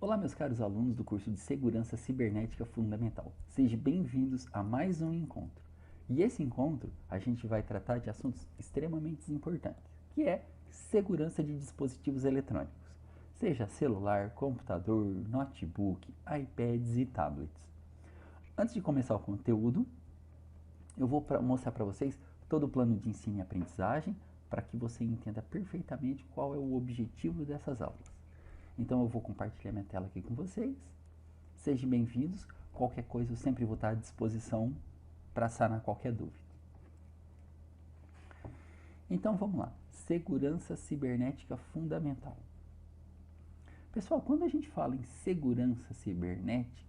Olá, meus caros alunos do curso de Segurança Cibernética Fundamental. Sejam bem-vindos a mais um encontro. E esse encontro a gente vai tratar de assuntos extremamente importantes, que é segurança de dispositivos eletrônicos, seja celular, computador, notebook, iPads e tablets. Antes de começar o conteúdo, eu vou mostrar para vocês todo o plano de ensino e aprendizagem para que você entenda perfeitamente qual é o objetivo dessas aulas. Então eu vou compartilhar minha tela aqui com vocês. Sejam bem-vindos. Qualquer coisa eu sempre vou estar à disposição para sanar qualquer dúvida. Então vamos lá. Segurança cibernética fundamental. Pessoal, quando a gente fala em segurança cibernética,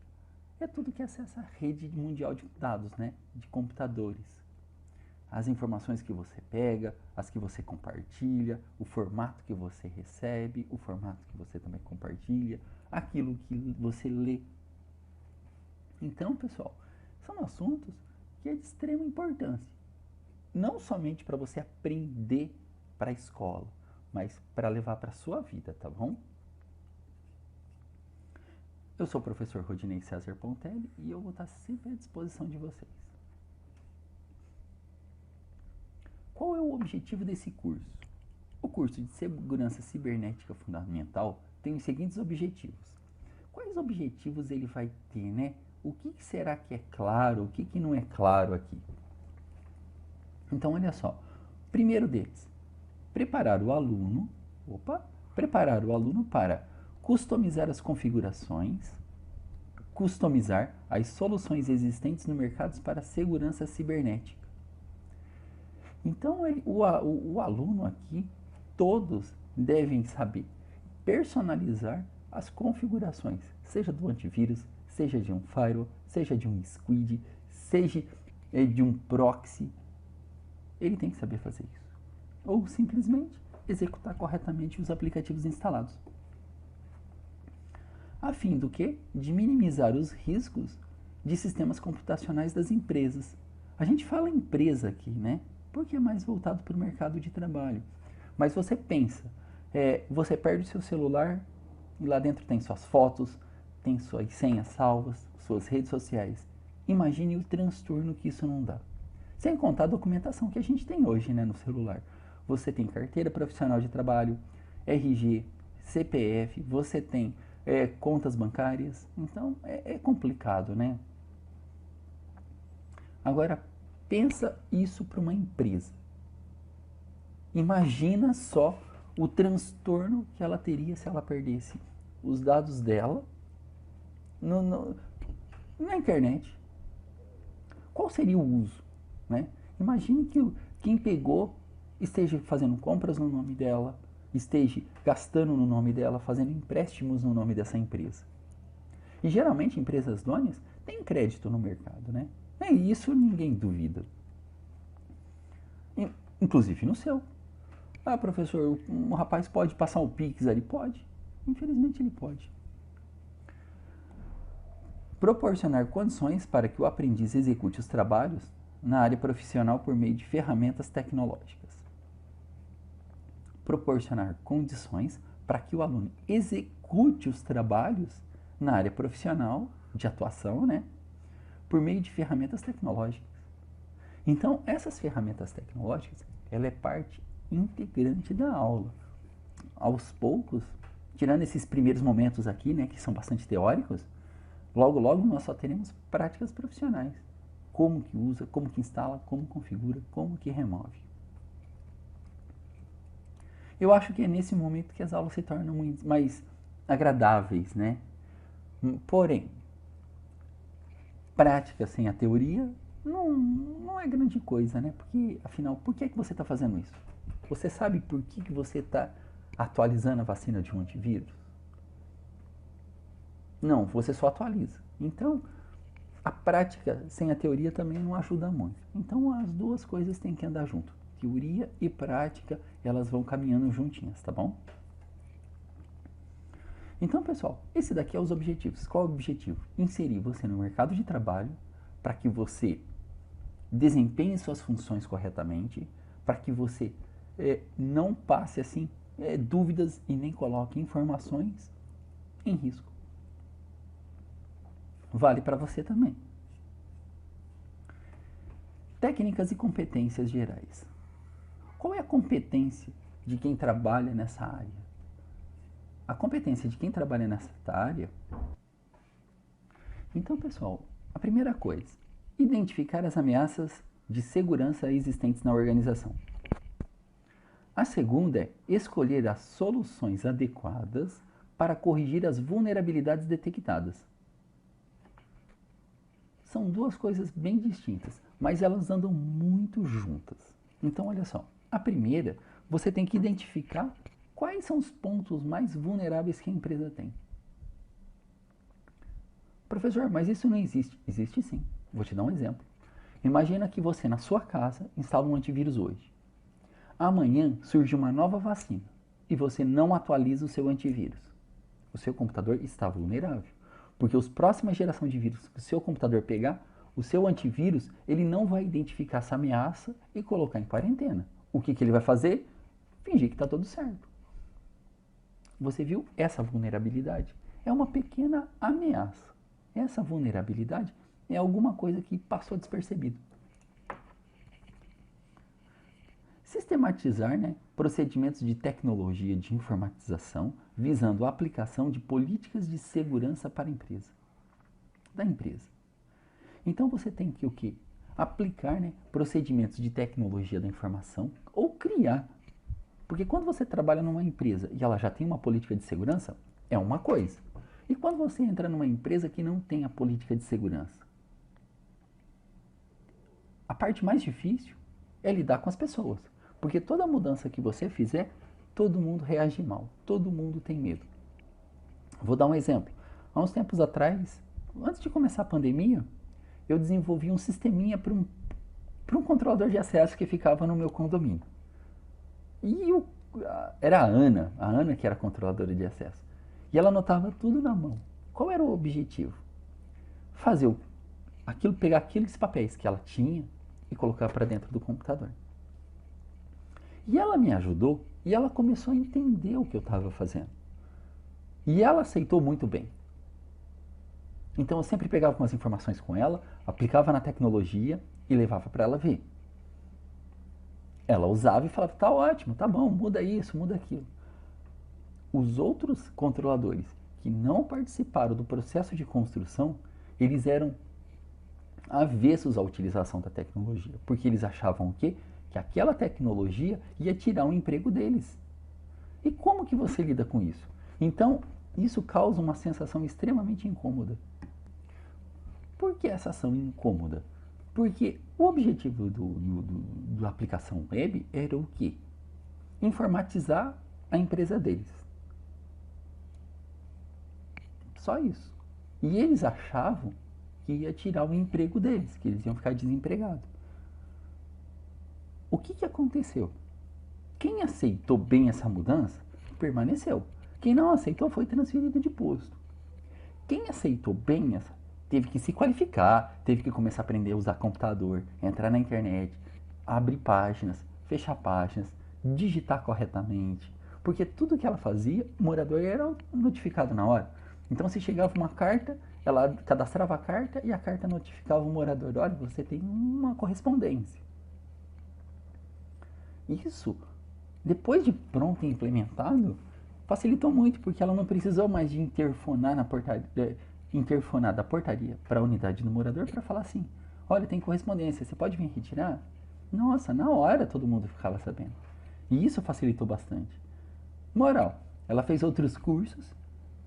é tudo que acessa a rede mundial de dados, né? De computadores. As informações que você pega, as que você compartilha, o formato que você recebe, o formato que você também compartilha, aquilo que você lê. Então, pessoal, são assuntos que é de extrema importância. Não somente para você aprender para a escola, mas para levar para a sua vida, tá bom? Eu sou o professor Rodinei César Pontelli e eu vou estar sempre à disposição de vocês. Qual é o objetivo desse curso? O curso de Segurança Cibernética Fundamental tem os seguintes objetivos. Quais objetivos ele vai ter, né? O que será que é claro, o que não é claro aqui? Então, olha só. Primeiro deles, preparar o aluno para customizar as configurações, customizar as soluções existentes no mercado para segurança cibernética. Então, o aluno aqui, todos devem saber personalizar as configurações, seja do antivírus, seja de um firewall, seja de um squid, seja de um proxy. Ele tem que saber fazer isso. Ou simplesmente executar corretamente os aplicativos instalados. A fim do quê? De minimizar os riscos de sistemas computacionais das empresas. A gente fala empresa aqui, né? Porque é mais voltado para o mercado de trabalho. Mas você pensa, você perde o seu celular e lá dentro tem suas fotos, tem suas senhas salvas, suas redes sociais. Imagine o transtorno que isso não dá. Sem contar a documentação que a gente tem hoje, né, no celular. Você tem carteira profissional de trabalho, RG, CPF, você tem contas bancárias. Então é complicado, né? Agora, pensa isso para uma empresa. Imagina só o transtorno que ela teria se ela perdesse os dados dela na internet. Qual seria o uso? Né? Imagine que quem pegou esteja fazendo compras no nome dela, esteja gastando no nome dela, fazendo empréstimos no nome dessa empresa. E geralmente empresas donas têm crédito no mercado, né? E isso ninguém duvida. Inclusive no seu. Ah, professor, um rapaz pode passar o Pix ali? Pode. Infelizmente ele pode. Proporcionar condições para que o aprendiz execute os trabalhos na área profissional por meio de ferramentas tecnológicas. Proporcionar condições para que o aluno execute os trabalhos na área profissional de atuação, né, por meio de ferramentas tecnológicas. Então, essas ferramentas tecnológicas, ela é parte integrante da aula. Aos poucos, tirando esses primeiros momentos aqui, né, que são bastante teóricos, logo nós só teremos práticas profissionais. Como que usa, como que instala, como configura, como que remove. Eu acho que é nesse momento que as aulas se tornam mais agradáveis, né? Porém, prática sem a teoria não é grande coisa, né? Porque, afinal, por que você está fazendo isso? Você sabe por que você está atualizando a vacina de um antivírus? Não, você só atualiza. Então, a prática sem a teoria também não ajuda muito. Então, as duas coisas têm que andar junto. Teoria e prática, elas vão caminhando juntinhas, tá bom? Então, pessoal, esse daqui é os objetivos. Qual é o objetivo? Inserir você no mercado de trabalho para que você desempenhe suas funções corretamente, para que você não passe assim dúvidas e nem coloque informações em risco. vale para você também. Técnicas e competências gerais. Qual é a competência de quem trabalha nessa área? A competência de quem trabalha nessa área. Então, pessoal, a primeira coisa, identificar as ameaças de segurança existentes na organização. A segunda é escolher as soluções adequadas para corrigir as vulnerabilidades detectadas. São duas coisas bem distintas, mas elas andam muito juntas. Então, olha só, a primeira, você tem que identificar quais são os pontos mais vulneráveis que a empresa tem. Professor, mas isso não existe. Existe sim. Vou te dar um exemplo. Imagina que você, na sua casa, instala um antivírus hoje. Amanhã surge uma nova vacina e você não atualiza o seu antivírus. O seu computador está vulnerável, porque as próximas gerações de vírus que o seu computador pegar, o seu antivírus, ele não vai identificar essa ameaça e colocar em quarentena. O que ele vai fazer? Fingir que está tudo certo. Você viu essa vulnerabilidade? É uma pequena ameaça. Essa vulnerabilidade é alguma coisa que passou despercebido. Sistematizar, procedimentos de tecnologia de informatização visando a aplicação de políticas de segurança para a empresa. Da empresa. Então você tem que o quê? Aplicar procedimentos de tecnologia da informação ou criar. Porque quando você trabalha numa empresa e ela já tem uma política de segurança, é uma coisa. E quando você entra numa empresa que não tem a política de segurança? A parte mais difícil é lidar com as pessoas. Porque toda mudança que você fizer, todo mundo reage mal. Todo mundo tem medo. Vou dar um exemplo. Há uns tempos atrás, antes de começar a pandemia, eu desenvolvi um sisteminha para um controlador de acesso que ficava no meu condomínio. E era a Ana que era a controladora de acesso. E ela anotava tudo na mão. Qual era o objetivo? Pegar aqueles papéis que ela tinha e colocar para dentro do computador. E ela me ajudou e ela começou a entender o que eu estava fazendo. E ela aceitou muito bem. Então eu sempre pegava umas informações com ela, aplicava na tecnologia e levava para ela ver. Ela usava e falava, tá ótimo, tá bom, muda isso, muda aquilo. Os outros controladores que não participaram do processo de construção, eles eram avessos à utilização da tecnologia, porque eles achavam o quê? Que aquela tecnologia ia tirar o emprego deles. E como que você lida com isso? Então, isso causa uma sensação extremamente incômoda. Por que essa ação incômoda? Porque o objetivo da aplicação web era o quê? Informatizar a empresa deles. Só isso. E eles achavam que ia tirar o emprego deles, que eles iam ficar desempregados. O que aconteceu? Quem aceitou bem essa mudança, permaneceu. Quem não aceitou foi transferido de posto. Quem aceitou bem teve que se qualificar, teve que começar a aprender a usar computador, entrar na internet, abrir páginas, fechar páginas, digitar corretamente. Porque tudo que ela fazia, o morador era notificado na hora. Então, se chegava uma carta, ela cadastrava a carta e a carta notificava o morador. Olha, você tem uma correspondência. Isso, depois de pronto e implementado, facilitou muito, porque ela não precisou mais de interfonar da portaria para a unidade do morador para falar assim, olha, tem correspondência, você pode vir retirar? Nossa, na hora todo mundo ficava sabendo. E isso facilitou bastante. Moral, ela fez outros cursos,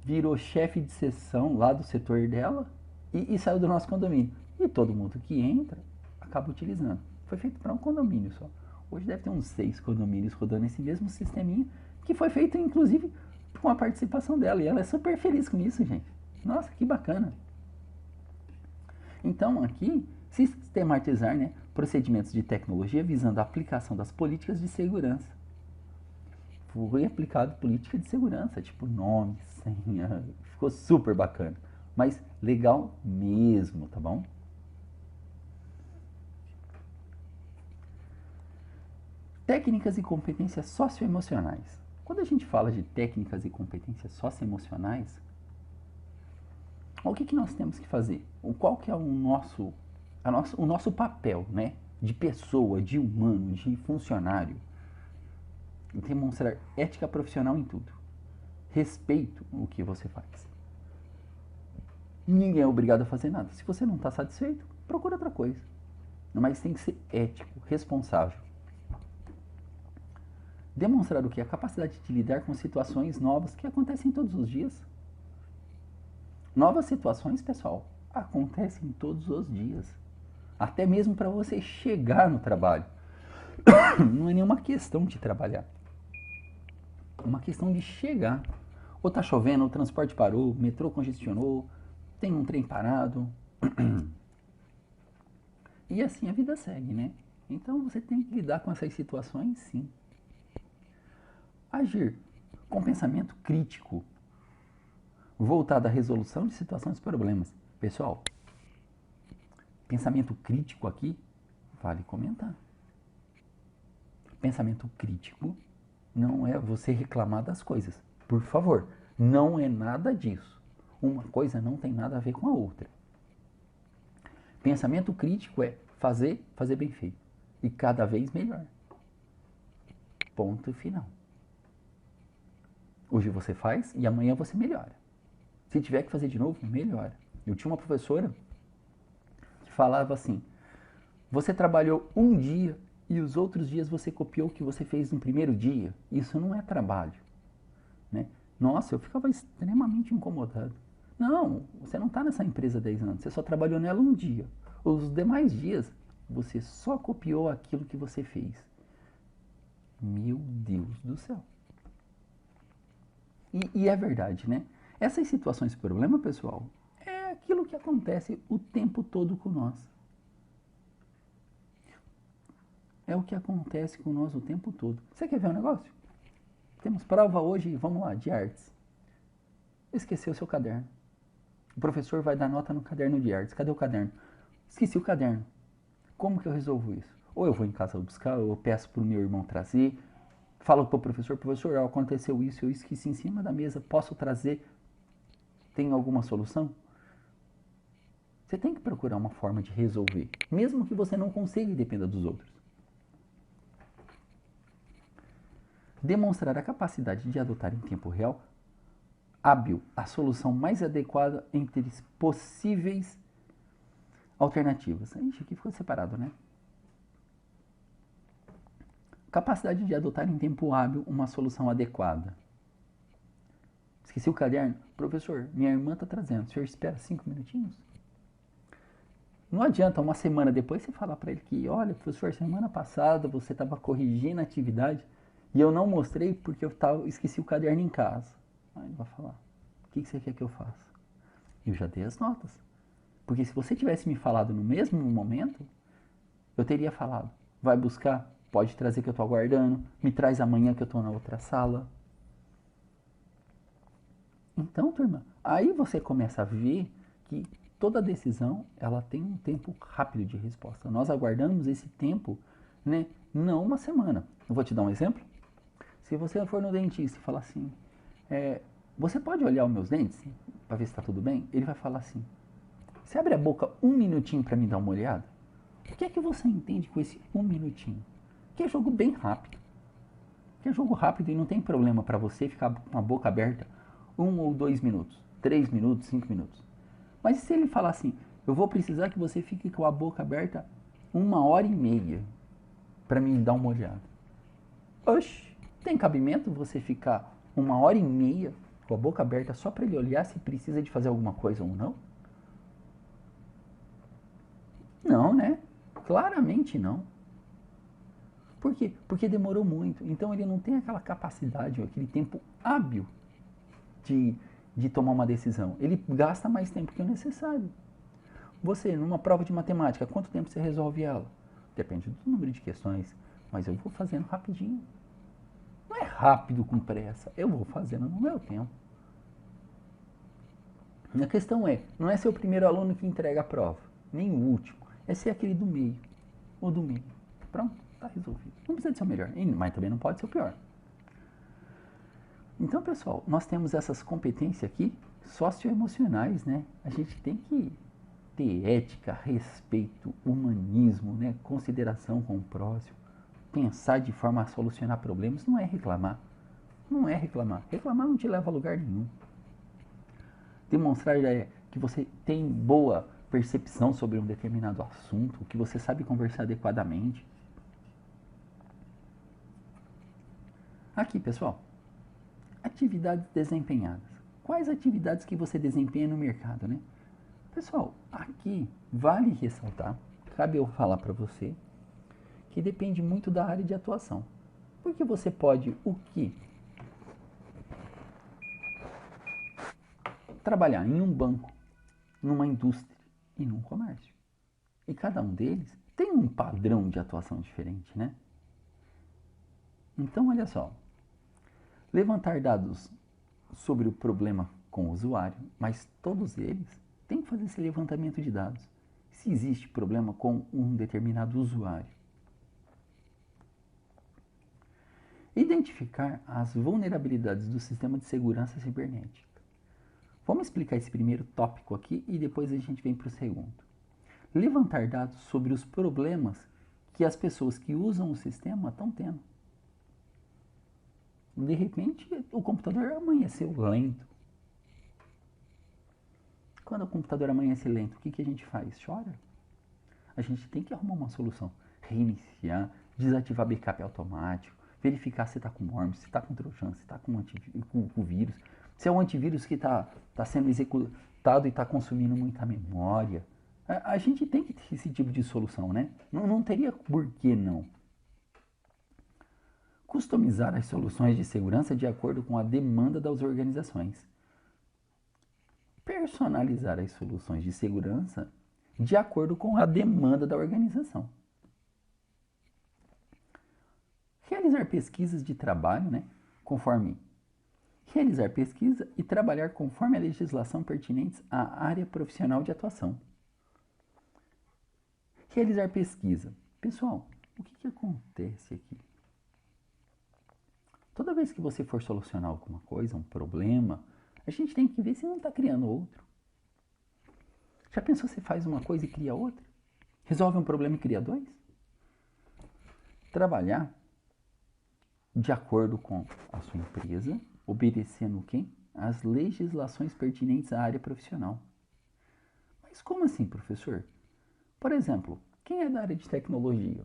virou chefe de seção lá do setor dela e saiu do nosso condomínio. E todo mundo que entra acaba utilizando. Foi feito para um condomínio só. Hoje deve ter uns 6 condomínios rodando esse mesmo sisteminha, que foi feito inclusive com a participação dela. E ela é super feliz com isso, gente. Nossa, que bacana. Então aqui, sistematizar procedimentos de tecnologia visando a aplicação das políticas de segurança. Foi aplicado política de segurança, tipo nome, senha, ficou super bacana. Mas legal mesmo, tá bom? Técnicas e competências socioemocionais. Quando a gente fala de técnicas e competências socioemocionais, O que nós temos que fazer? Qual que é o nosso papel, né? De pessoa, de humano, de funcionário? Demonstrar ética profissional em tudo. Respeito o que você faz. Ninguém é obrigado a fazer nada. Se você não está satisfeito, procura outra coisa. Mas tem que ser ético, responsável. Demonstrar o que? A capacidade de lidar com situações novas que acontecem todos os dias. Novas situações, pessoal, acontecem todos os dias. Até mesmo para você chegar no trabalho. Não é nenhuma questão de trabalhar. É uma questão de chegar. Ou tá chovendo, o transporte parou, o metrô congestionou, tem um trem parado. E assim a vida segue, né? Então você tem que lidar com essas situações, sim. Agir com pensamento crítico, voltado à resolução de situações e problemas. Pessoal, pensamento crítico aqui vale comentar. Pensamento crítico não é você reclamar das coisas. Por favor, não é nada disso. Uma coisa não tem nada a ver com a outra. Pensamento crítico é fazer bem feito. E cada vez melhor. Ponto final. Hoje você faz e amanhã você melhora. Se tiver que fazer de novo, melhora. Eu tinha uma professora que falava assim: você trabalhou um dia e os outros dias você copiou o que você fez no primeiro dia. Isso não é trabalho. Né? Nossa, eu ficava extremamente incomodado. Não, você não está nessa empresa há 10 anos, você só trabalhou nela um dia. Os demais dias, você só copiou aquilo que você fez. Meu Deus do céu. E é verdade, né? Essas situações de problema, pessoal, é aquilo que acontece o tempo todo com nós. É o que acontece com nós o tempo todo. Você quer ver um negócio? Temos prova hoje, vamos lá, de artes. Esqueceu o seu caderno. O professor vai dar nota no caderno de artes. Cadê o caderno? Esqueci o caderno. Como que eu resolvo isso? Ou eu vou em casa buscar, ou eu peço para o meu irmão trazer. Falo para o professor, aconteceu isso, eu esqueci em cima da mesa, posso trazer? Tem alguma solução? Você tem que procurar uma forma de resolver, mesmo que você não consiga e dependa dos outros. Demonstrar a capacidade de adotar em tempo real, hábil, a solução mais adequada entre possíveis alternativas. Ixi, aqui ficou separado, né? Capacidade de adotar em tempo hábil uma solução adequada. Esqueci o caderno? Professor, minha irmã está trazendo. O senhor espera 5 minutinhos? Não adianta uma semana depois você falar para ele que, olha, professor, semana passada você estava corrigindo a atividade e eu não mostrei porque esqueci o caderno em casa. Aí ele vai falar, o que você quer que eu faça? Eu já dei as notas. Porque se você tivesse me falado no mesmo momento, eu teria falado, vai buscar, pode trazer que eu estou aguardando, me traz amanhã que eu estou na outra sala. Então, turma, aí você começa a ver que toda decisão ela tem um tempo rápido de resposta. Nós aguardamos esse tempo, né, não uma semana. Eu vou te dar um exemplo. Se você for no dentista e falar assim, você pode olhar os meus dentes para ver se está tudo bem? Ele vai falar assim, você abre a boca 1 minutinho para me dar uma olhada? O que é que você entende com esse 1 minutinho? Que é jogo bem rápido. Que é jogo rápido e não tem problema para você ficar com a boca aberta 1 ou 2 minutos, 3 minutos, 5 minutos. Mas se ele falar assim, eu vou precisar que você fique com a boca aberta 1h30 para me dar uma olhada. Oxe, tem cabimento você ficar 1h30 com a boca aberta só para ele olhar se precisa de fazer alguma coisa ou não? Não, né? Claramente não. Por quê? Porque demorou muito. Então ele não tem aquela capacidade, aquele tempo hábil de tomar uma decisão. Ele gasta mais tempo que o necessário. Você, numa prova de matemática, quanto tempo você resolve ela? Depende do número de questões, mas eu vou fazendo rapidinho. Não é rápido com pressa, eu vou fazendo no meu tempo. A questão não é ser o primeiro aluno que entrega a prova, nem o último, é ser aquele do meio, ou do meio. Pronto, está resolvido. Não precisa de ser o melhor, mas também não pode ser o pior. Então, pessoal, nós temos essas competências aqui socioemocionais, né? A gente tem que ter ética, respeito, humanismo, né? Consideração com o próximo, pensar de forma a solucionar problemas, não é reclamar. Não é reclamar. Reclamar não te leva a lugar nenhum. Demonstrar que você tem boa percepção sobre um determinado assunto, que você sabe conversar adequadamente. Aqui, pessoal, atividades desempenhadas. Quais atividades que você desempenha no mercado, né? Pessoal, aqui vale ressaltar, cabe eu falar para você, que depende muito da área de atuação. Porque você pode o quê? Trabalhar em um banco, numa indústria e num comércio. E cada um deles tem um padrão de atuação diferente, né? Então, olha só. Levantar dados sobre o problema com o usuário, mas todos eles têm que fazer esse levantamento de dados. Se existe problema com um determinado usuário. Identificar as vulnerabilidades do sistema de segurança cibernética. Vamos explicar esse primeiro tópico aqui e depois a gente vem para o segundo. Levantar dados sobre os problemas que as pessoas que usam o sistema estão tendo. De repente, o computador amanheceu lento. Quando o computador amanhece lento, o que a gente faz? Chora. A gente tem que arrumar uma solução. Reiniciar, desativar backup automático, verificar se está com worm, se está com trojan, se está com vírus, se é um antivírus que está sendo executado e está consumindo muita memória. A gente tem que ter esse tipo de solução, né? Não teria por que não. Customizar as soluções de segurança de acordo com a demanda das organizações. Personalizar as soluções de segurança de acordo com a demanda da organização. Realizar pesquisas de trabalho, né? Realizar pesquisa e trabalhar conforme a legislação pertinentes à área profissional de atuação. Realizar pesquisa. Pessoal, o que acontece aqui? Toda vez que você for solucionar alguma coisa, um problema, a gente tem que ver se não está criando outro. Já pensou se faz uma coisa e cria outra? Resolve um problema e cria dois? Trabalhar de acordo com a sua empresa, obedecendo quem? As legislações pertinentes à área profissional. Mas como assim, professor? Por exemplo, quem é da área de tecnologia?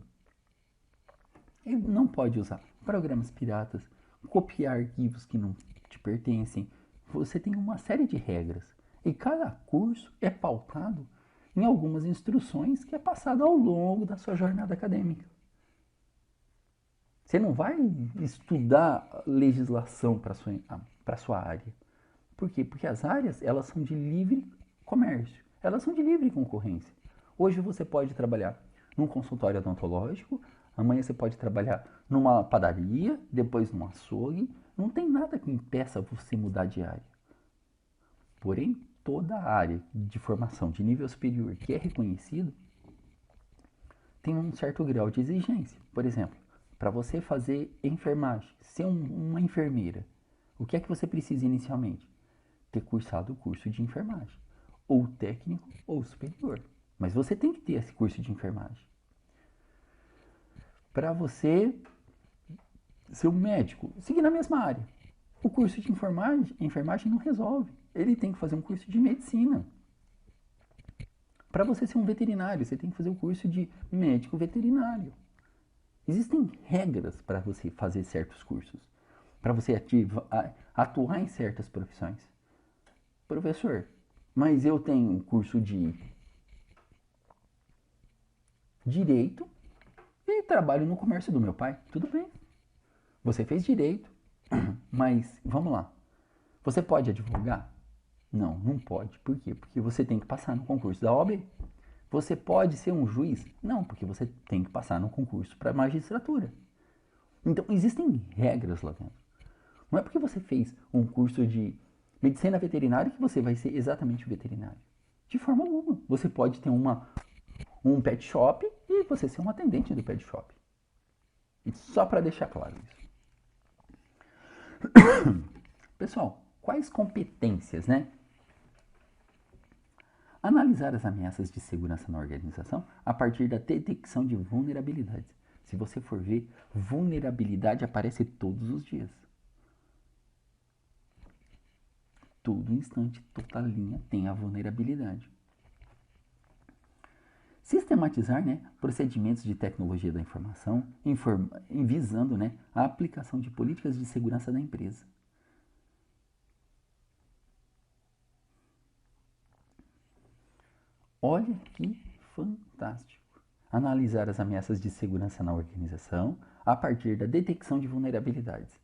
Ele não pode usar programas piratas, copiar arquivos que não te pertencem. Você tem uma série de regras. E cada curso é pautado em algumas instruções que é passado ao longo da sua jornada acadêmica. Você não vai estudar legislação para a sua área. Por quê? Porque as áreas, elas são de livre comércio. Elas são de livre concorrência. Hoje você pode trabalhar num consultório odontológico, amanhã você pode trabalhar numa padaria, depois num açougue. Não tem nada que impeça você mudar de área. Porém, toda a área de formação de nível superior que é reconhecido tem um certo grau de exigência. Por exemplo, para você fazer enfermagem, ser uma enfermeira, o que é que você precisa inicialmente? Ter cursado o curso de enfermagem, ou técnico ou superior. Mas você tem que ter esse curso de enfermagem. Para você ser um médico, seguir na mesma área. O curso de enfermagem não resolve. Ele tem que fazer um curso de medicina. Para você ser um veterinário, você tem que fazer o curso de médico veterinário. Existem regras para você fazer certos cursos, para você atuar em certas profissões. Professor, mas eu tenho um curso de direito e trabalho no comércio do meu pai. Tudo bem. Você fez direito, mas vamos lá. Você pode advogar? Não, não pode. Por quê? Porque você tem que passar no concurso da OAB. Você pode ser um juiz? Não, porque você tem que passar no concurso para magistratura. Então, existem regras lá dentro. Não é porque você fez um curso de medicina veterinária que você vai ser exatamente veterinário. De forma alguma. Você pode ter um pet shop e você ser um atendente do pet shop. Só para deixar claro isso. Pessoal, quais competências, né? Analisar as ameaças de segurança na organização a partir da detecção de vulnerabilidades. Se você for ver, vulnerabilidade aparece todos os dias. Todo instante, toda linha tem a vulnerabilidade. Sistematizar, né, procedimentos de tecnologia da informação, visando, né, a aplicação de políticas de segurança da empresa. Olha que fantástico! Analisar as ameaças de segurança na organização a partir da detecção de vulnerabilidades.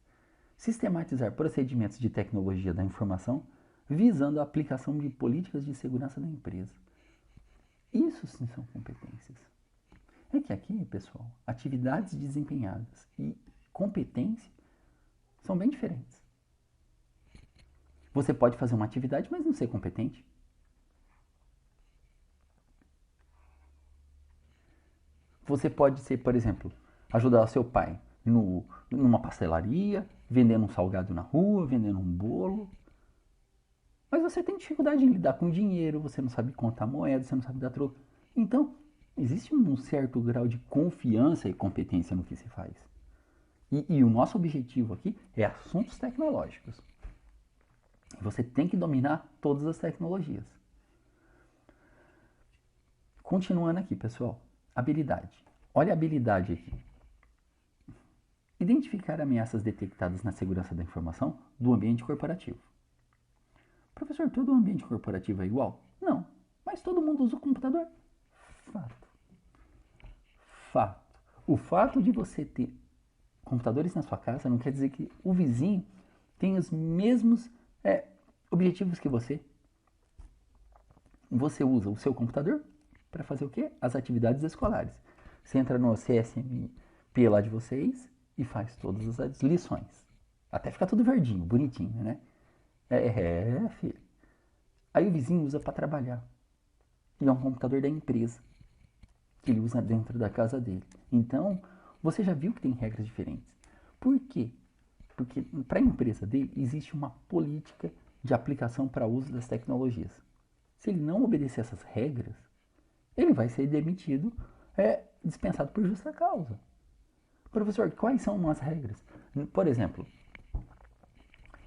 Sistematizar procedimentos de tecnologia da informação visando a aplicação de políticas de segurança da empresa. Isso sim são competências. É que aqui, pessoal, atividades desempenhadas e competência são bem diferentes. Você pode fazer uma atividade, mas não ser competente. Você pode ser, por exemplo, ajudar o seu pai numa pastelaria, vendendo um salgado na rua, vendendo um bolo. Mas você tem dificuldade em lidar com dinheiro, você não sabe contar moeda, você não sabe dar troco. Então, existe um certo grau de confiança e competência no que se faz. E o nosso objetivo aqui é assuntos tecnológicos. Você tem que dominar todas as tecnologias. Continuando aqui, pessoal. Habilidade. Olha a habilidade aqui. Identificar ameaças detectadas na segurança da informação do ambiente corporativo. Professor, todo ambiente corporativo é igual? Não. Mas todo mundo usa o computador? Fato. Fato. O fato de você ter computadores na sua casa não quer dizer que o vizinho tem os mesmos objetivos que você. Você usa o seu computador para fazer o quê? As atividades escolares. Você entra no CSMP lá de vocês e faz todas as lições. Até ficar tudo verdinho, bonitinho, né? Filho. Aí o vizinho usa para trabalhar. E é um computador da empresa que ele usa dentro da casa dele. Então, você já viu que tem regras diferentes. Por quê? Porque para a empresa dele existe uma política de aplicação para uso das tecnologias. Se ele não obedecer essas regras, ele vai ser demitido, dispensado por justa causa. Professor, quais são as regras? Por exemplo,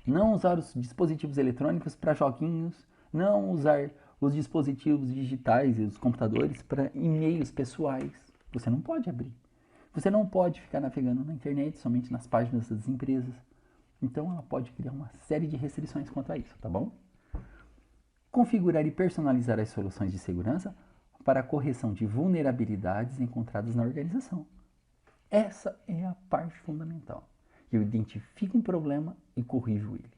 não usar os dispositivos eletrônicos para joguinhos, não usar os dispositivos digitais e os computadores para e-mails pessoais. Você não pode abrir. Você não pode ficar navegando na internet somente nas páginas das empresas. Então ela pode criar uma série de restrições quanto a isso, tá bom? Configurar e personalizar as soluções de segurança para a correção de vulnerabilidades encontradas na organização. Essa é a parte fundamental. Eu identifico um problema e corrijo ele.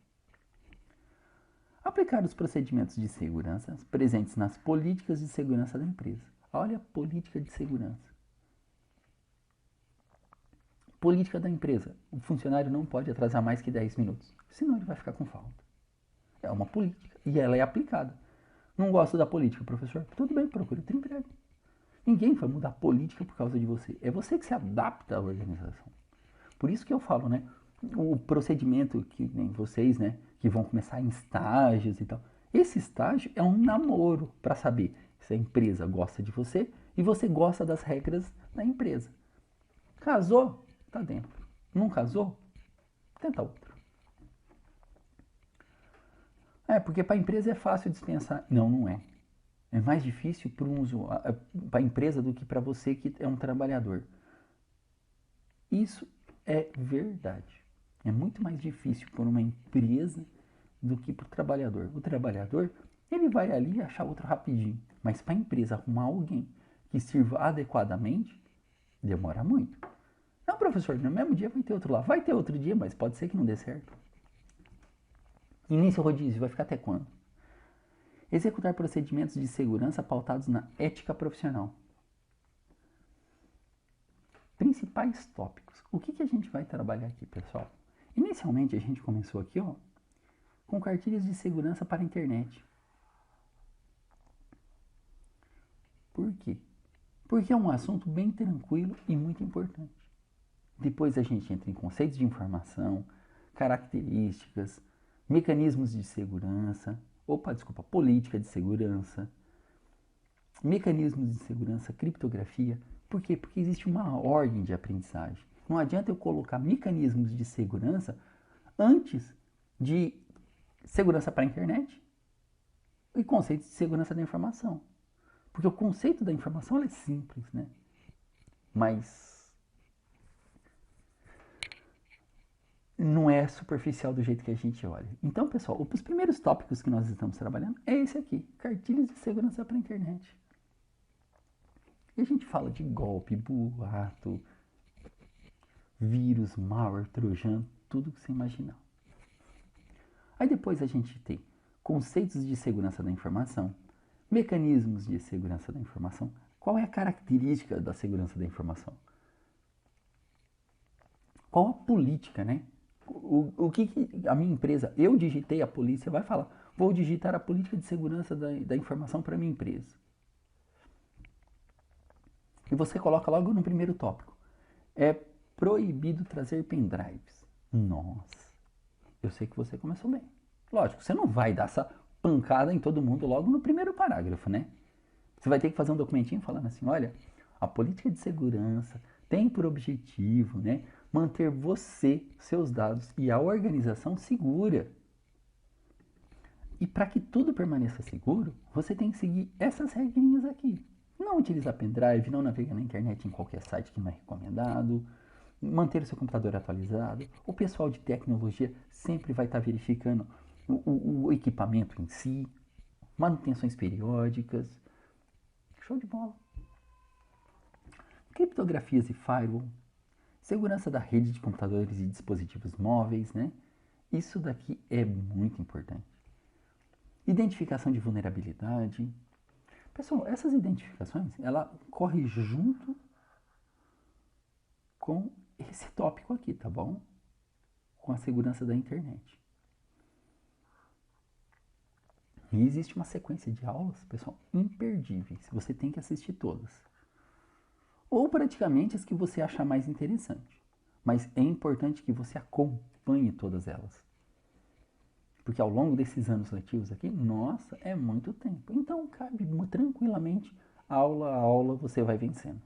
Aplicar os procedimentos de segurança presentes nas políticas de segurança da empresa. Olha a política de segurança. Política da empresa. O funcionário não pode atrasar mais que 10 minutos, senão ele vai ficar com falta. É uma política e ela é aplicada. Não gosto da política, professor? Tudo bem, procure outro emprego. Ninguém vai mudar a política por causa de você. É você que se adapta à organização. Por isso que eu falo, né? O procedimento que nem vocês, né? Que vão começar em estágios e tal. Esse estágio é um namoro para saber se a empresa gosta de você e você gosta das regras da empresa. Casou? Tá dentro. Não casou? Tenta outro. Porque para a empresa é fácil dispensar. Não, não é. É mais difícil para a empresa do que para você que é um trabalhador. Isso é verdade. É muito mais difícil para uma empresa do que para o trabalhador. O trabalhador, ele vai ali achar outro rapidinho. Mas para a empresa arrumar alguém que sirva adequadamente, demora muito. Não, professor, no mesmo dia vai ter outro lá. Vai ter outro dia, mas pode ser que não dê certo. Início rodízio, vai ficar até quando? Executar procedimentos de segurança pautados na ética profissional. Principais tópicos. O que a gente vai trabalhar aqui, pessoal? Inicialmente a gente começou aqui, com cartilhas de segurança para a internet. Por quê? Porque é um assunto bem tranquilo e muito importante. Depois a gente entra em conceitos de informação, características, mecanismos de segurança, política de segurança, mecanismos de segurança, criptografia. Por quê? Porque existe uma ordem de aprendizagem. Não adianta eu colocar mecanismos de segurança antes de segurança para a internet e conceitos de segurança da informação. Porque o conceito da informação é simples, né? Mas não é superficial do jeito que a gente olha. Então, pessoal, os primeiros tópicos que nós estamos trabalhando é esse aqui, cartilhas de segurança para a internet. E a gente fala de golpe, boato, vírus, malware, trojano, tudo que você imaginar. Aí depois a gente tem conceitos de segurança da informação, mecanismos de segurança da informação. Qual é a característica da segurança da informação? Qual a política, né? O que a minha empresa, eu digitei, a polícia vai falar, vou digitar a política de segurança da informação para a minha empresa. E você coloca logo no primeiro tópico. É proibido trazer pendrives. Nossa, eu sei que você começou bem. Lógico, você não vai dar essa pancada em todo mundo logo no primeiro parágrafo, né? Você vai ter que fazer um documentinho falando assim, olha, a política de segurança tem por objetivo, né, manter você, seus dados e a organização segura. E para que tudo permaneça seguro, você tem que seguir essas regrinhas aqui. Não utilizar pendrive, não navegar na internet em qualquer site que não é recomendado, manter o seu computador atualizado. O pessoal de tecnologia sempre vai estar verificando o equipamento em si, manutenções periódicas. Show de bola. Criptografias e firewall, segurança da rede de computadores e dispositivos móveis, né? Isso daqui é muito importante. Identificação de vulnerabilidade. Pessoal, essas identificações, ela corre junto com esse tópico aqui, tá bom? Com a segurança da internet. E existe uma sequência de aulas, pessoal, imperdíveis. Você tem que assistir todas. Ou praticamente as que você achar mais interessante. Mas é importante que você acompanhe todas elas. Porque ao longo desses anos letivos aqui, nossa, é muito tempo. Então cabe tranquilamente, aula a aula, você vai vencendo.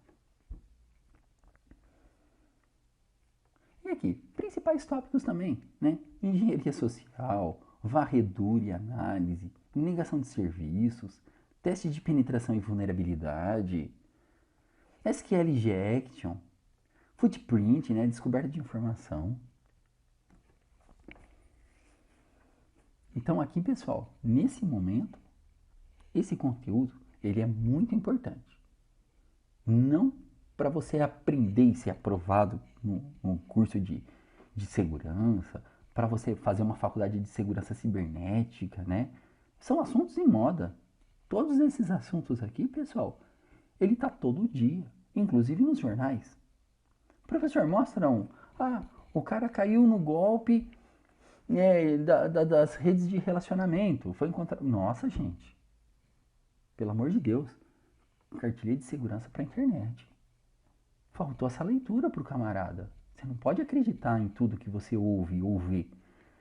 E aqui, principais tópicos também, né? Engenharia social, varredura e análise, negação de serviços, teste de penetração e vulnerabilidade, SQL Injection, footprint, né? Descoberta de informação. Então aqui, pessoal, nesse momento, esse conteúdo, ele é muito importante. Não para você aprender e ser aprovado num curso de segurança, para você fazer uma faculdade de segurança cibernética, né? São assuntos em moda. Todos esses assuntos aqui, pessoal, ele tá todo dia, inclusive nos jornais. Professor, mostra o cara caiu no golpe das redes de relacionamento, foi encontrado. Nossa, gente, pelo amor de Deus, cartilha de segurança para a internet. Faltou essa leitura para o camarada. Você não pode acreditar em tudo que você ouve ou vê.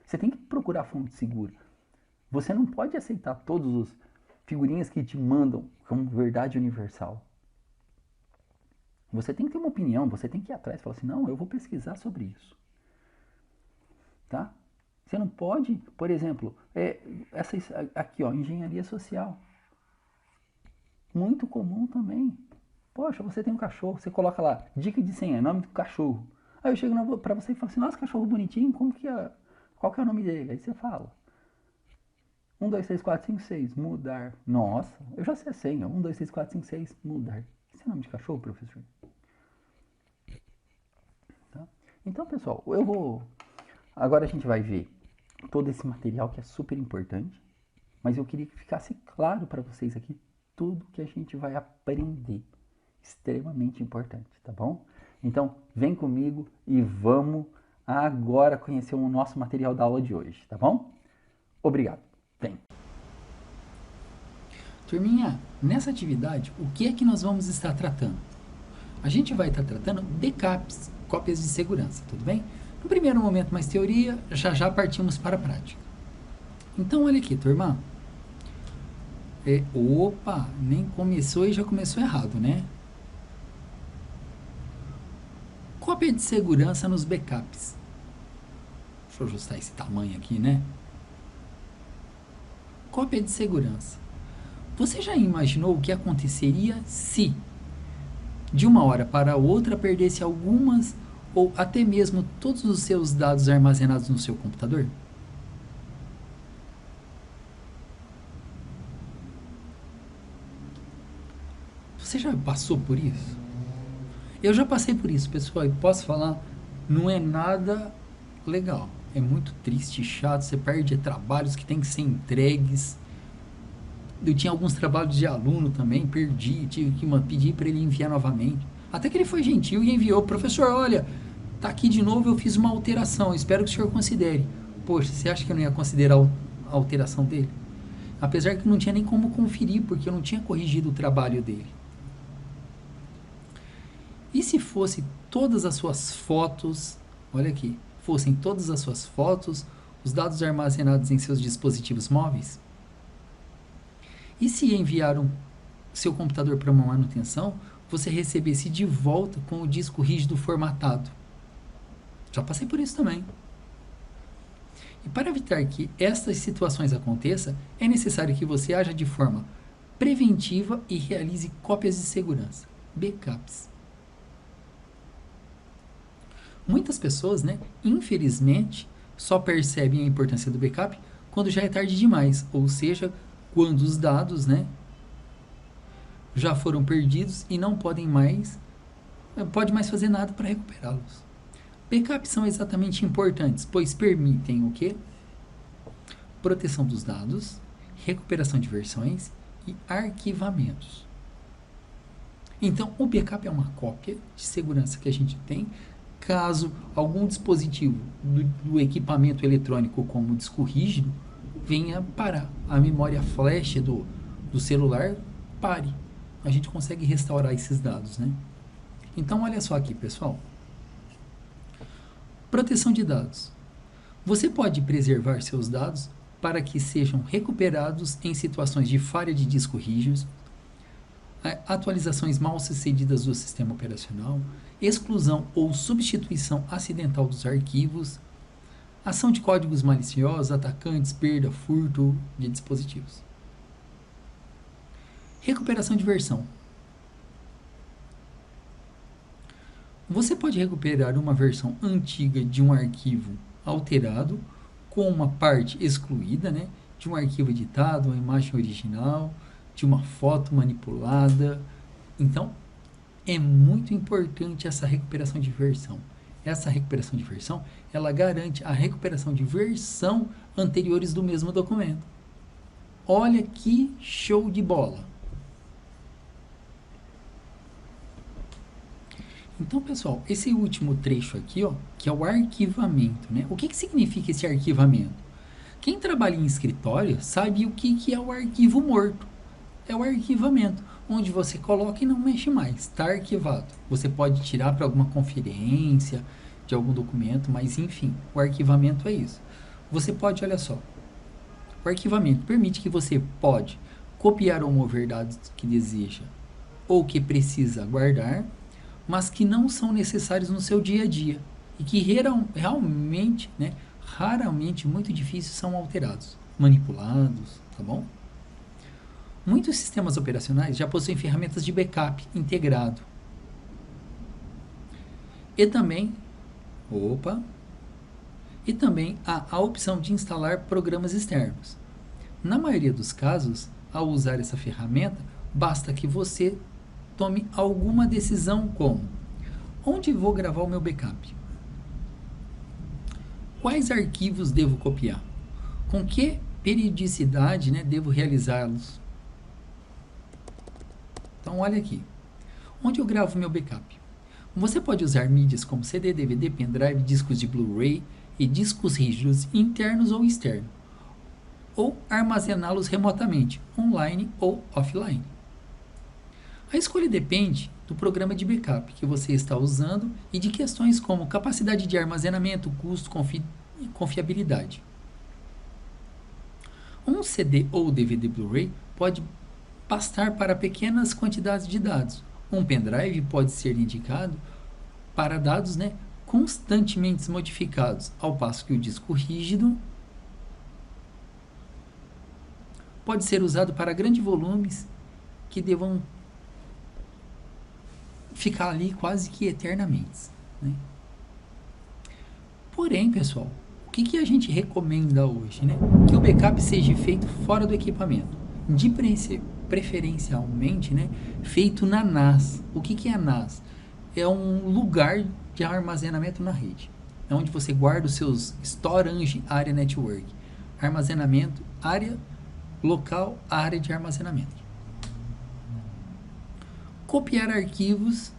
Você tem que procurar fonte segura. Você não pode aceitar todos os figurinhas que te mandam como verdade universal. Você tem que ter uma opinião, você tem que ir atrás e falar assim, não, eu vou pesquisar sobre isso. Tá? Você não pode, por exemplo, essa aqui, ó, engenharia social. Muito comum também. Poxa, você tem um cachorro, você coloca lá, dica de senha, nome do cachorro. Aí eu chego pra você e falo assim, nossa, cachorro bonitinho, qual que é o nome dele? Aí você fala. 1, 2, 3, 4, 5, 6, mudar. Nossa, eu já sei a senha. 1, 2, 3, 4, 5, 6, mudar. Esse é nome de cachorro, professor? Tá? Então, pessoal, agora a gente vai ver todo esse material que é super importante, mas eu queria que ficasse claro para vocês aqui tudo que a gente vai aprender, extremamente importante, tá bom? Então, vem comigo e vamos agora conhecer o nosso material da aula de hoje, tá bom? Obrigado. Vem. Turminha, nessa atividade, o que é que nós vamos estar tratando? A gente vai estar tratando backups, cópias de segurança, tudo bem? No primeiro momento, mais teoria, já partimos para a prática. Então, olha aqui, turma. Opa, nem começou e já começou errado, né? Cópia de segurança nos backups. Deixa eu ajustar esse tamanho aqui, né? Cópia de segurança. Você já imaginou o que aconteceria se, de uma hora para outra, perdesse algumas ou até mesmo todos os seus dados armazenados no seu computador? Você já passou por isso? Eu já passei por isso, pessoal, e posso falar, não é nada legal. É muito triste, chato, você perde trabalhos que tem que ser entregues. Eu tinha alguns trabalhos de aluno também, perdi, tive que pedir para ele enviar novamente. Até que ele foi gentil e enviou. Professor, olha, tá aqui de novo, eu fiz uma alteração, espero que o senhor considere. Poxa, você acha que eu não ia considerar a alteração dele? Apesar que não tinha nem como conferir, porque eu não tinha corrigido o trabalho dele. E se fosse todas as suas fotos, olha aqui, fossem todas as suas fotos, os dados armazenados em seus dispositivos móveis? E se enviaram seu computador para uma manutenção, você recebesse de volta com o disco rígido formatado? Já passei por isso também. E para evitar que estas situações aconteçam, é necessário que você haja de forma preventiva e realize cópias de segurança, backups. Muitas pessoas, né, infelizmente, só percebem a importância do backup quando já é tarde demais, ou seja, quando os dados, né, já foram perdidos e não pode mais fazer nada para recuperá-los. Backups são exatamente importantes, pois permitem o quê? Proteção dos dados, recuperação de versões e arquivamentos. Então, o backup é uma cópia de segurança que a gente tem caso algum dispositivo do equipamento eletrônico, como o disco rígido, venha parar. A memória flash do celular pare. A gente consegue restaurar esses dados, né? Então, olha só aqui, pessoal. Proteção de dados. Você pode preservar seus dados para que sejam recuperados em situações de falha de disco rígido, atualizações mal sucedidas do sistema operacional, exclusão ou substituição acidental dos arquivos, ação de códigos maliciosos, atacantes, perda, furto de dispositivos. Recuperação de versão. Você pode recuperar uma versão antiga de um arquivo alterado, com uma parte excluída, né, de um arquivo editado, uma imagem original, de uma foto manipulada. Então, é muito importante essa recuperação de versão. Essa recuperação de versão, ela garante a recuperação de versão anteriores do mesmo documento. Olha que show de bola! Então, pessoal, esse último trecho aqui, ó, que é o arquivamento, né? O que significa esse arquivamento? Quem trabalha em escritório sabe o que é o arquivo morto. É o arquivamento, onde você coloca e não mexe mais, está arquivado. Você pode tirar para alguma conferência de algum documento, mas enfim, o arquivamento é isso. Você pode, olha só, o arquivamento permite que você pode copiar ou mover dados que deseja ou que precisa guardar, mas que não são necessários no seu dia a dia e que realmente, né, raramente, muito difícil, são alterados, manipulados, tá bom? Muitos sistemas operacionais já possuem ferramentas de backup integrado. E também há a opção de instalar programas externos. Na maioria dos casos, ao usar essa ferramenta, basta que você tome alguma decisão como: onde vou gravar o meu backup? Quais arquivos devo copiar? Com que periodicidade, né, devo realizá-los? Então, olha aqui. Onde eu gravo meu backup? Você pode usar mídias como CD, DVD, pendrive, discos de Blu-ray e discos rígidos internos ou externos, ou armazená-los remotamente, online ou offline. A escolha depende do programa de backup que você está usando e de questões como capacidade de armazenamento, custo e confiabilidade. um CD ou DVD Blu-ray pode pastar para pequenas quantidades de dados. Um pendrive pode ser indicado para dados, né, constantemente modificados, ao passo que o disco rígido pode ser usado para grandes volumes que devam ficar ali quase que eternamente, né? Porém, pessoal, o que a gente recomenda hoje, né? Que o backup seja feito fora do equipamento, de preferencialmente, né, feito na NAS. O que é a NAS? É um lugar de armazenamento na rede. É onde você guarda os seus Storage Area Network. Armazenamento, área local, área de armazenamento. Copiar arquivos.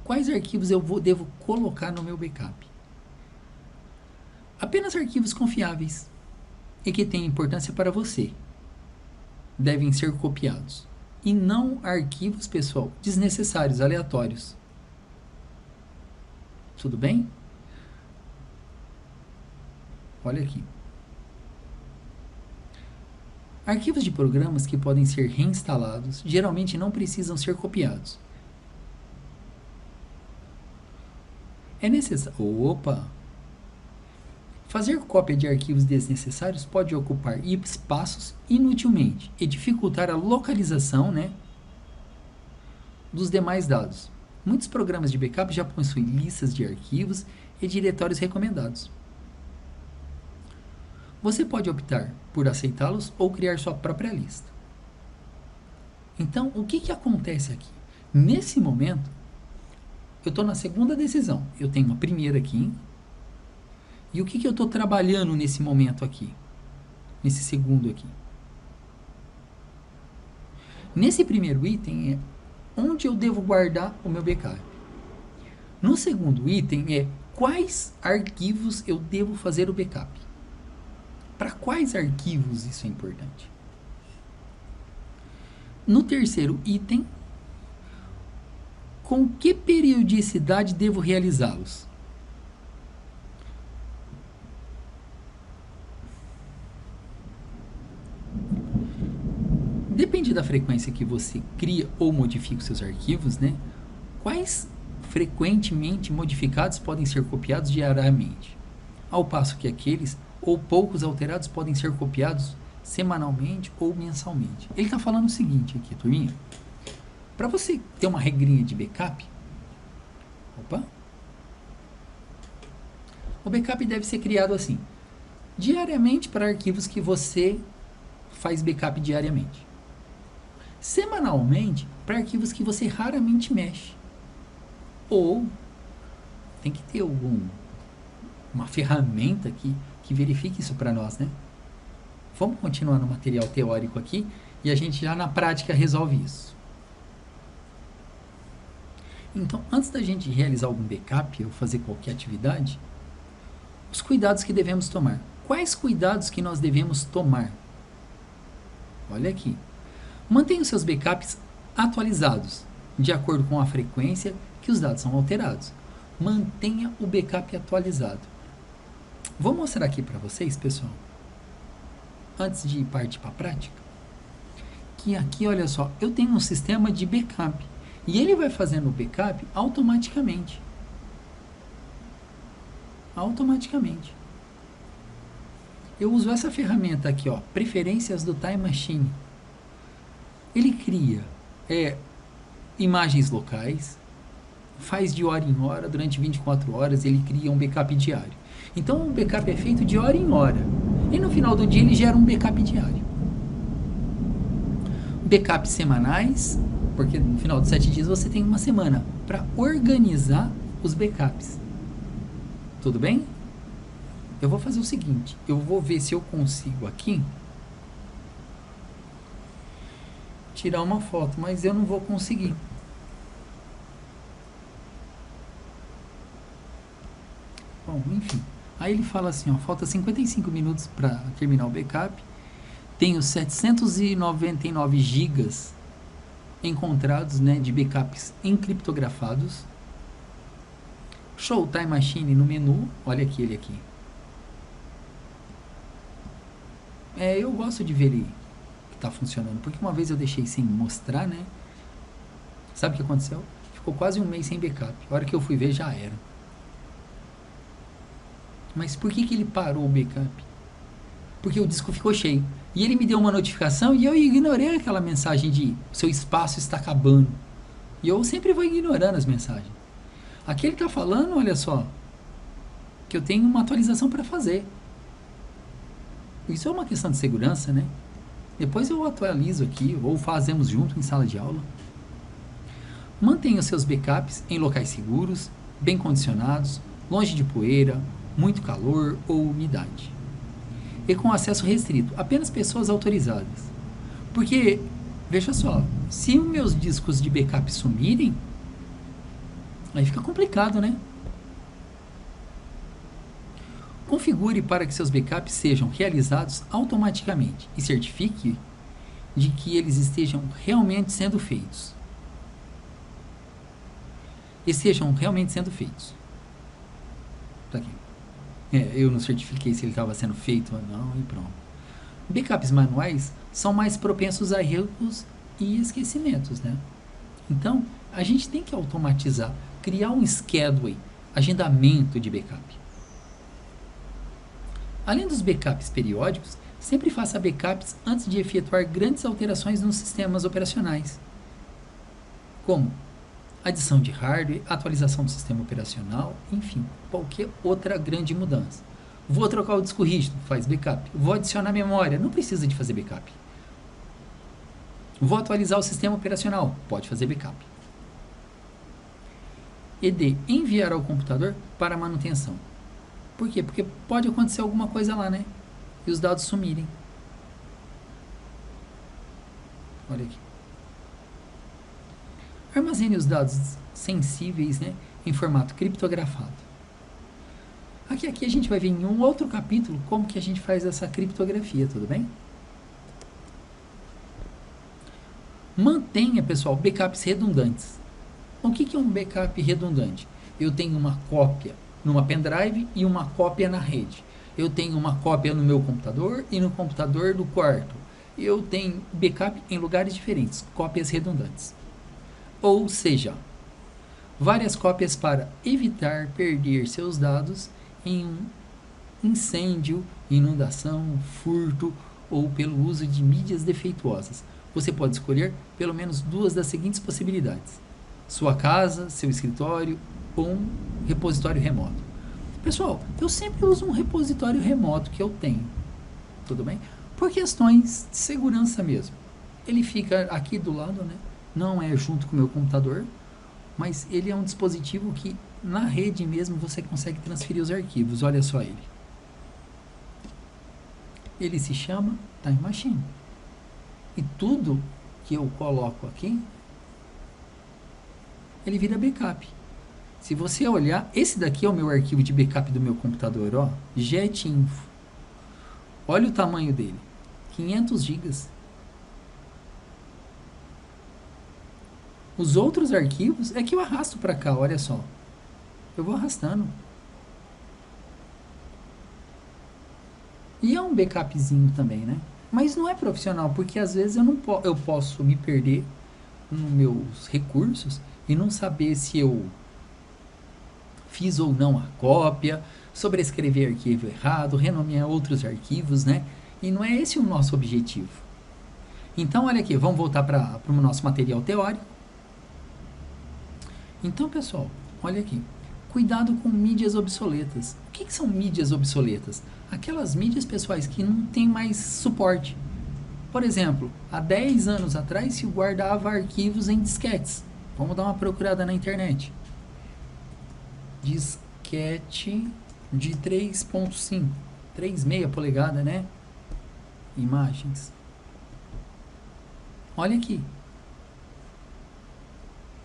Quais arquivos eu devo colocar no meu backup? Apenas arquivos confiáveis e que têm importância para você devem ser copiados. E não arquivos, pessoal, desnecessários, aleatórios. Tudo bem? Olha aqui. Arquivos de programas que podem ser reinstalados geralmente não precisam ser copiados. É necessário. Opa! Fazer cópia de arquivos desnecessários pode ocupar espaços inutilmente e dificultar a localização, né, dos demais dados. Muitos programas de backup já possuem listas de arquivos e diretórios recomendados. Você pode optar por aceitá-los ou criar sua própria lista. Então, o que acontece aqui? Nesse momento, eu estou na segunda decisão. Eu tenho a primeira aqui. E o que eu estou trabalhando nesse momento aqui? Nesse segundo aqui. Nesse primeiro item é onde eu devo guardar o meu backup. No segundo item é quais arquivos eu devo fazer o backup. Para quais arquivos isso é importante? No terceiro item, com que periodicidade devo realizá-los? Depende da frequência que você cria ou modifica os seus arquivos, né? Quais frequentemente modificados podem ser copiados diariamente, ao passo que aqueles ou poucos alterados podem ser copiados semanalmente ou mensalmente. Ele está falando o seguinte aqui, turminha. Para você ter uma regrinha de backup, o backup deve ser criado assim, diariamente para arquivos que você faz backup diariamente. Semanalmente para arquivos que você raramente mexe. Ou tem que ter uma ferramenta que verifique isso para nós, né? Vamos continuar no material teórico aqui e a gente já na prática resolve isso. Então, antes da gente realizar algum backup ou fazer qualquer atividade, os cuidados que devemos tomar. Quais cuidados que nós devemos tomar? Olha aqui. Mantenha os seus backups atualizados, de acordo com a frequência que os dados são alterados. Mantenha o backup atualizado. Vou mostrar aqui para vocês, pessoal, antes de partir para a prática, que aqui, olha só, eu tenho um sistema de backup e ele vai fazendo o backup automaticamente. Automaticamente. Eu uso essa ferramenta aqui, ó, preferências do Time Machine. Ele cria imagens locais, faz de hora em hora, durante 24 horas, ele cria um backup diário. Então, o backup é feito de hora em hora. E no final do dia, ele gera um backup diário. Backups semanais, porque no final de 7 dias você tem uma semana para organizar os backups. Tudo bem? Eu vou fazer o seguinte, eu vou ver se eu consigo aqui tirar uma foto, mas eu não vou conseguir. Bom, enfim. Aí ele fala assim, ó, falta 55 minutos para terminar o backup. Tenho 799 gigas encontrados, né, de backups encriptografados. Show Time Machine no menu. Olha aqui ele aqui. Eu gosto de ver ele que tá funcionando, porque uma vez eu deixei sem mostrar, né? Sabe o que aconteceu? Ficou quase um mês sem backup. A hora que eu fui ver, já era. Mas por que ele parou o backup? Porque o disco ficou cheio. E ele me deu uma notificação e eu ignorei aquela mensagem de seu espaço está acabando. E eu sempre vou ignorando as mensagens. Aqui ele está falando, olha só, que eu tenho uma atualização para fazer. Isso é uma questão de segurança, né? Depois eu atualizo aqui, ou fazemos junto em sala de aula. Mantenha os seus backups em locais seguros, bem condicionados, longe de poeira, muito calor ou umidade. E com acesso restrito, apenas pessoas autorizadas. Porque, veja só, se os meus discos de backup sumirem, aí fica complicado, né? Configure para que seus backups sejam realizados automaticamente e certifique de que eles estejam realmente sendo feitos. Tá aqui. Eu não certifiquei se ele estava sendo feito ou não e pronto. Backups manuais são mais propensos a erros e esquecimentos, né? Então, a gente tem que automatizar, criar um schedule, agendamento de backup. Além dos backups periódicos, sempre faça backups antes de efetuar grandes alterações nos sistemas operacionais, como adição de hardware, atualização do sistema operacional, enfim, qualquer outra grande mudança. Vou trocar o disco rígido, faz backup. Vou adicionar memória, não precisa de fazer backup. Vou atualizar o sistema operacional, pode fazer backup. E D, enviar ao computador para manutenção. Por quê? Porque pode acontecer alguma coisa lá, né? E os dados sumirem. Olha aqui. Armazene os dados sensíveis, né, em formato criptografado. Aqui a gente vai ver em um outro capítulo como que a gente faz essa criptografia, tudo bem? Mantenha, pessoal, backups redundantes. O que é um backup redundante? Eu tenho uma cópia numa pendrive e uma cópia na rede. Eu tenho uma cópia no meu computador e no computador do quarto. Eu tenho backup em lugares diferentes, cópias redundantes. Ou seja, várias cópias para evitar perder seus dados em um incêndio, inundação, furto ou pelo uso de mídias defeituosas. Você pode escolher pelo menos duas das seguintes possibilidades: sua casa, seu escritório ou um repositório remoto. Pessoal, eu sempre uso um repositório remoto que eu tenho, tudo bem? Por questões de segurança mesmo. Ele fica aqui do lado, né? Não é junto com o meu computador, mas ele é um dispositivo que na rede mesmo você consegue transferir os arquivos. Olha só ele. Ele se chama Time Machine. E tudo que eu coloco aqui, ele vira backup. Se você olhar, esse daqui é o meu arquivo de backup do meu computador, ó, JetInfo. Olha o tamanho dele, 500 GB. Os outros arquivos é que eu arrasto para cá, olha só. Eu vou arrastando. E é um backupzinho também, né? Mas não é profissional, porque às vezes eu posso me perder nos meus recursos e não saber se eu fiz ou não a cópia, sobrescrever arquivo errado, renomear outros arquivos, né? E não é esse o nosso objetivo. Então, olha aqui, vamos voltar para o nosso material teórico. Então, pessoal, olha aqui. Cuidado com mídias obsoletas. O que são mídias obsoletas? Aquelas mídias, pessoais, que não tem mais suporte. Por exemplo, há 10 anos atrás se guardava arquivos em disquetes. Vamos dar uma procurada na internet. Disquete de 3.5, 3,6 polegada, né? Imagens. Olha aqui.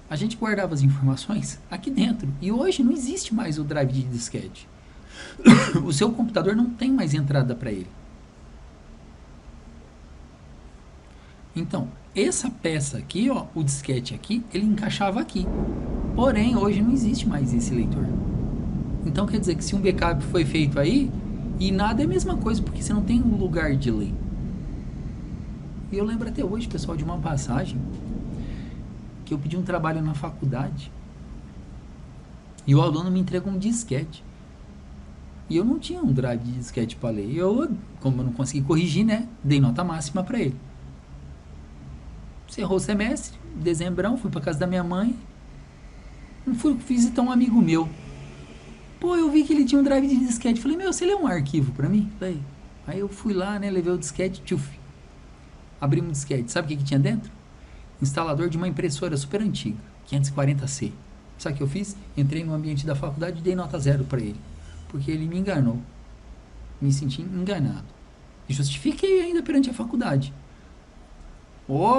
A gente guardava as informações aqui dentro. E hoje não existe mais o drive de disquete. O seu computador não tem mais entrada para ele. Então, essa peça aqui, ó, o disquete aqui, ele encaixava aqui. Porém, hoje não existe mais esse leitor. Então, quer dizer que se um backup foi feito aí, E nada é a mesma coisa, porque você não tem um lugar de ler. E eu lembro até hoje, pessoal, de uma passagem que eu pedi um trabalho na faculdade e o aluno me entregou um disquete. E eu não tinha um drive de disquete para ler. Como eu não consegui corrigir, né, dei nota máxima para ele. Encerrou o semestre, dezembrão, fui para casa da minha mãe. Fui visitar um amigo meu. Pô, eu vi que ele tinha um drive de disquete. Falei, meu, você lê um arquivo para mim? Falei. Aí eu fui lá, né, levei o disquete, tchuf. Abrimos o disquete. Sabe o que tinha dentro? Instalador de uma impressora super antiga, 540C. Sabe o que eu fiz? Entrei no ambiente da faculdade e dei nota 0 para ele. Porque ele me enganou. Me senti enganado. E justifiquei ainda perante a faculdade.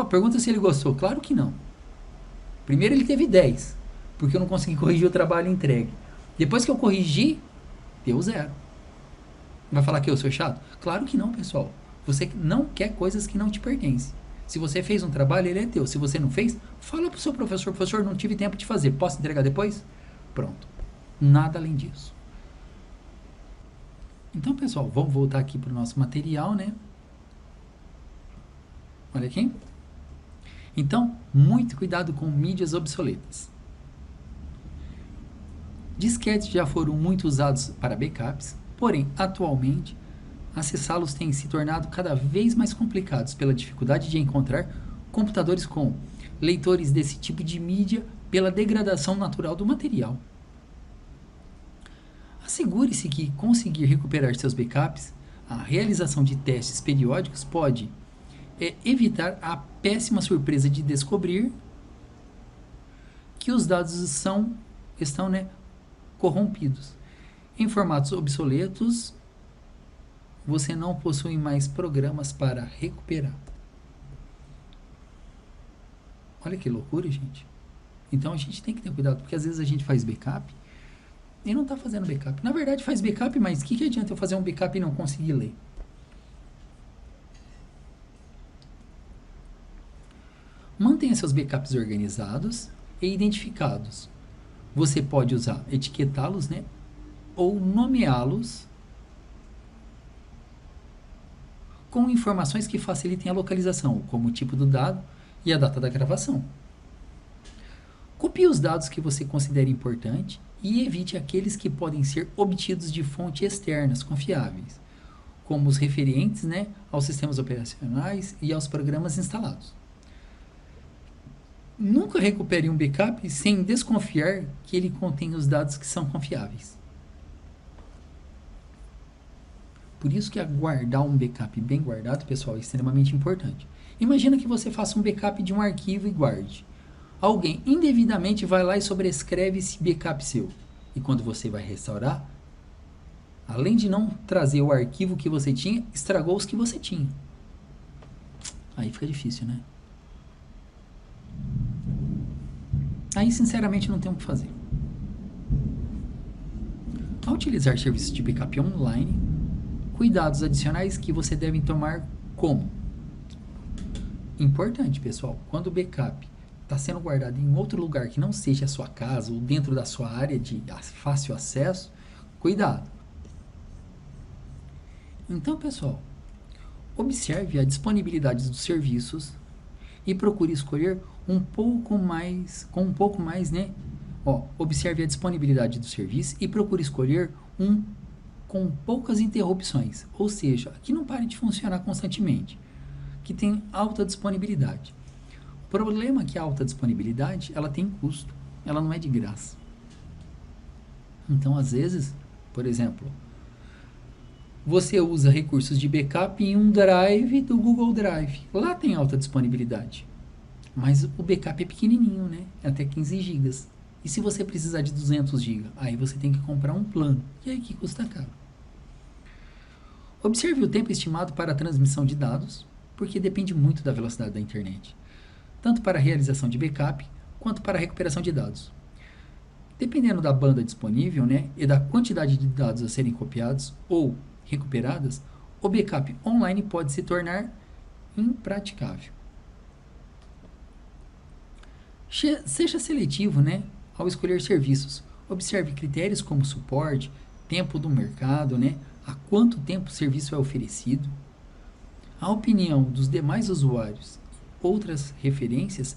Pergunta se ele gostou. Claro que não. Primeiro ele teve 10, porque eu não consegui corrigir o trabalho entregue. Depois que eu corrigi, deu 0. Vai falar que eu sou chato? Claro que não, pessoal. Você não quer coisas que não te pertencem. Se você fez um trabalho, ele é teu. Se você não fez, fala pro seu professor. Professor, não tive tempo de fazer. Posso entregar depois? Pronto. Nada além disso. Então, pessoal, vamos voltar aqui para o nosso material, né? Olha aqui. Então, muito cuidado com mídias obsoletas. Disquetes já foram muito usados para backups, porém, atualmente, acessá-los tem se tornado cada vez mais complicados pela dificuldade de encontrar computadores com leitores desse tipo de mídia pela degradação natural do material. Assegure-se que conseguir recuperar seus backups, a realização de testes periódicos pode evitar a péssima surpresa de descobrir que os dados estão corrompidos. Em formatos obsoletos, você não possui mais programas para recuperar. Olha que loucura, gente. Então a gente tem que ter cuidado, porque às vezes a gente faz backup e não está fazendo backup. Na verdade faz backup, mas o que adianta eu fazer um backup e não conseguir ler? Mantenha seus backups organizados e identificados. Você pode usar etiquetá-los, né, ou nomeá-los com informações que facilitem a localização, como o tipo do dado e a data da gravação. Copie os dados que você considere importante e evite aqueles que podem ser obtidos de fontes externas confiáveis, como os referentes, né, aos sistemas operacionais e aos programas instalados. Nunca recupere um backup sem desconfiar que ele contém os dados que são confiáveis. Por isso que guardar um backup bem guardado, pessoal, é extremamente importante. Imagina que você faça um backup de um arquivo e guarde. Alguém indevidamente vai lá e sobrescreve esse backup seu. E quando você vai restaurar, além de não trazer o arquivo que você tinha, estragou os que você tinha. Aí fica difícil, né? Aí, sinceramente, não tem o que fazer. Ao utilizar serviços de backup online, cuidados adicionais que você deve tomar como? Importante, pessoal, quando o backup está sendo guardado em outro lugar que não seja a sua casa ou dentro da sua área de fácil acesso, cuidado. Então, pessoal, observe a disponibilidade dos serviços e procure escolher com um pouco mais, né? Observe a disponibilidade do serviço e procure escolher um com poucas interrupções, ou seja, que não pare de funcionar constantemente, que tem alta disponibilidade. O problema é que a alta disponibilidade, ela tem custo, ela não é de graça. Então, às vezes, por exemplo, você usa recursos de backup em um drive do Google Drive. Lá tem alta disponibilidade. Mas o backup é pequenininho, né? É até 15 GB. E se você precisar de 200 GB? Aí você tem que comprar um plano. E aí que custa caro. Observe o tempo estimado para a transmissão de dados, porque depende muito da velocidade da internet. Tanto para a realização de backup, quanto para a recuperação de dados. Dependendo da banda disponível, né, e da quantidade de dados a serem copiados ou recuperadas, o backup online pode se tornar impraticável. Seja seletivo, né, ao escolher serviços. Observe critérios como suporte, tempo do mercado, né, há quanto tempo o serviço é oferecido, a opinião dos demais usuários, outras referências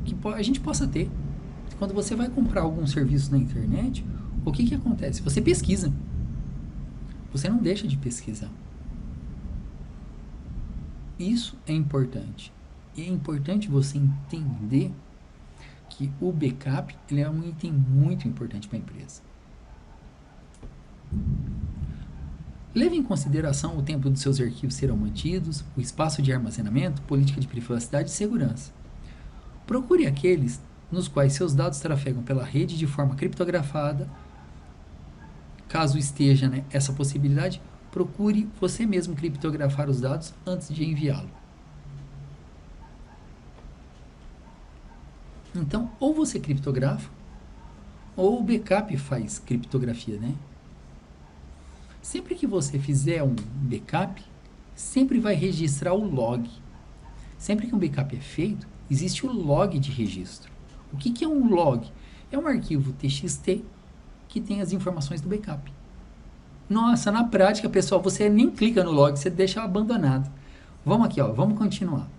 que a gente possa ter. Quando você vai comprar algum serviço na internet, o que acontece? Você pesquisa. Você não deixa de pesquisar. Isso é importante. E é importante você entender que o backup ele é um item muito importante para a empresa. Leve em consideração o tempo dos seus arquivos serão mantidos, o espaço de armazenamento, política de privacidade e segurança. Procure aqueles nos quais seus dados trafegam pela rede de forma criptografada. Caso esteja essa possibilidade, procure você mesmo criptografar os dados antes de enviá-lo. Então, ou você criptografa, ou o backup faz criptografia, né? Sempre que você fizer um backup, sempre vai registrar o log. Sempre que um backup é feito, existe o log de registro. O que é um log? É um arquivo TXT que tem as informações do backup. Nossa, na prática, pessoal, você nem clica no log, você deixa abandonado. Vamos aqui, vamos continuar.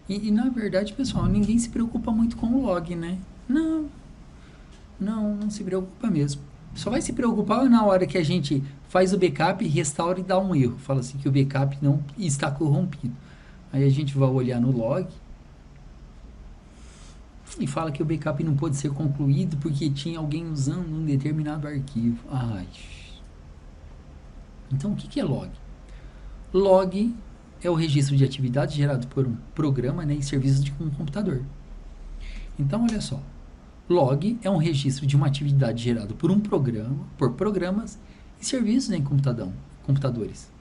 E na verdade, pessoal, ninguém se preocupa muito com o log, né? Não se preocupa mesmo. Só vai se preocupar na hora que a gente faz o backup, restaura e dá um erro. Fala assim que o backup não está corrompido. Aí a gente vai olhar no log e fala que o backup não pode ser concluído porque tinha alguém usando um determinado arquivo. Então, o que é log? Log é o registro de atividades gerado por um programa em serviços de um computador. Então, olha só. Log é um registro de uma atividade gerada por um programa, por programas e serviços em computadores.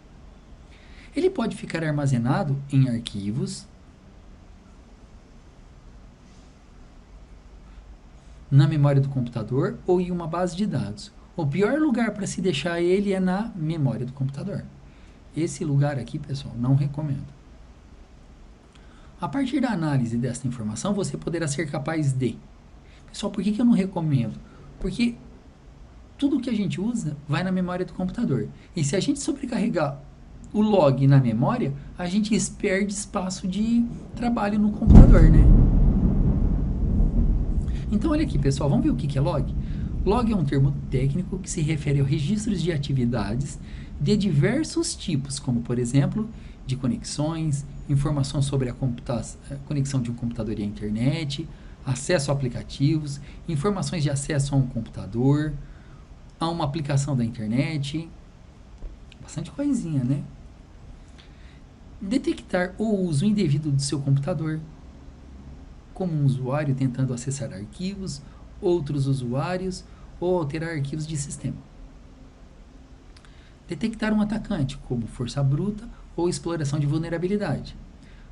Ele pode ficar armazenado em arquivos, na memória do computador ou em uma base de dados. O pior lugar para se deixar ele é na memória do computador. Esse lugar aqui, pessoal, não recomendo. A partir da análise desta informação, você poderá ser capaz de... Pessoal, por que eu não recomendo? Porque tudo que a gente usa vai na memória do computador. E se a gente sobrecarregar o log na memória, a gente perde espaço de trabalho no computador, né? Então, olha aqui, pessoal, vamos ver o que é log? Log é um termo técnico que se refere a registros de atividades de diversos tipos, como, por exemplo, de conexões, informação sobre a conexão de um computador e a internet, acesso a aplicativos, informações de acesso a um computador, a uma aplicação da internet, bastante coisinha, né? Detectar o uso indevido do seu computador, como um usuário tentando acessar arquivos, outros usuários ou alterar arquivos de sistema. Detectar um atacante, como força bruta ou exploração de vulnerabilidade.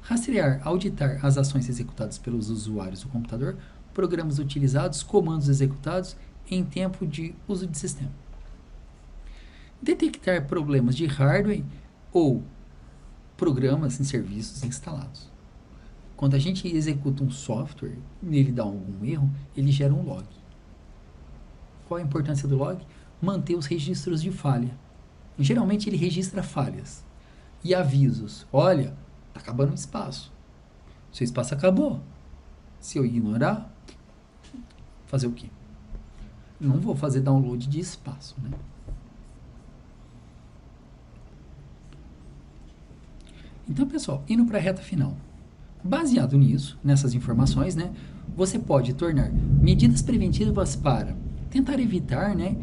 Rastrear, auditar as ações executadas pelos usuários do computador, programas utilizados, comandos executados em tempo de uso de sistema. Detectar problemas de hardware ou programas em serviços instalados. Quando a gente executa um software e ele dá algum erro, ele gera um log. Qual a importância do log? Manter os registros de falha. Geralmente ele registra falhas e avisos. Olha, está acabando o espaço. Seu espaço acabou. Se eu ignorar, fazer o quê? Não vou fazer download de espaço, né? Então, pessoal, indo para a reta final. Baseado nisso, nessas informações, né, você pode tornar medidas preventivas para tentar evitar, né,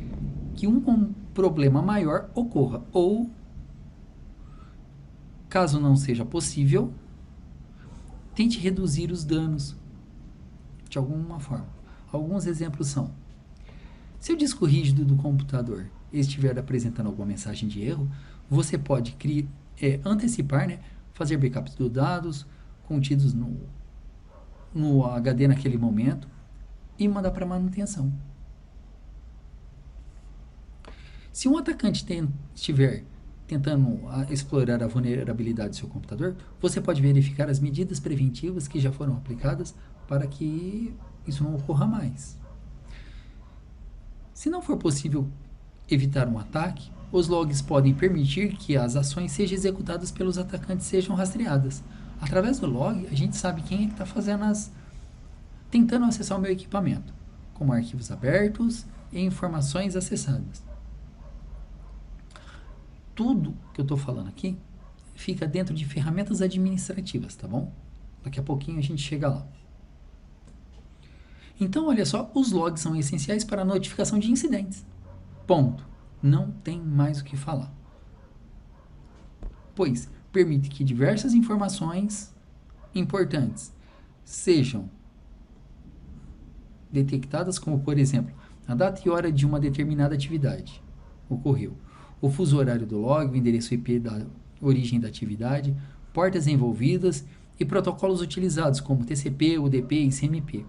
que um problema maior ocorra. Ou, caso não seja possível, tente reduzir os danos de alguma forma. Alguns exemplos são: se o disco rígido do computador estiver apresentando alguma mensagem de erro, você pode antecipar, né, fazer backups dos dados contidos no HD naquele momento e mandar para manutenção. Se um atacante estiver tentando explorar a vulnerabilidade do seu computador, você pode verificar as medidas preventivas que já foram aplicadas para que isso não ocorra mais. Se não for possível evitar um ataque, os logs podem permitir que as ações sejam executadas pelos atacantes sejam rastreadas. Através do log, a gente sabe quem é que está fazendo tentando acessar o meu equipamento, como arquivos abertos e informações acessadas. Tudo que eu estou falando aqui fica dentro de ferramentas administrativas, tá bom? Daqui a pouquinho a gente chega lá. Então, olha só, os logs são essenciais para a notificação de incidentes. Ponto. Não tem mais o que falar. Pois permite que diversas informações importantes sejam detectadas, como, por exemplo, a data e hora de uma determinada atividade ocorreu, o fuso horário do log, o endereço IP da origem da atividade, portas envolvidas e protocolos utilizados, como TCP, UDP e CMP.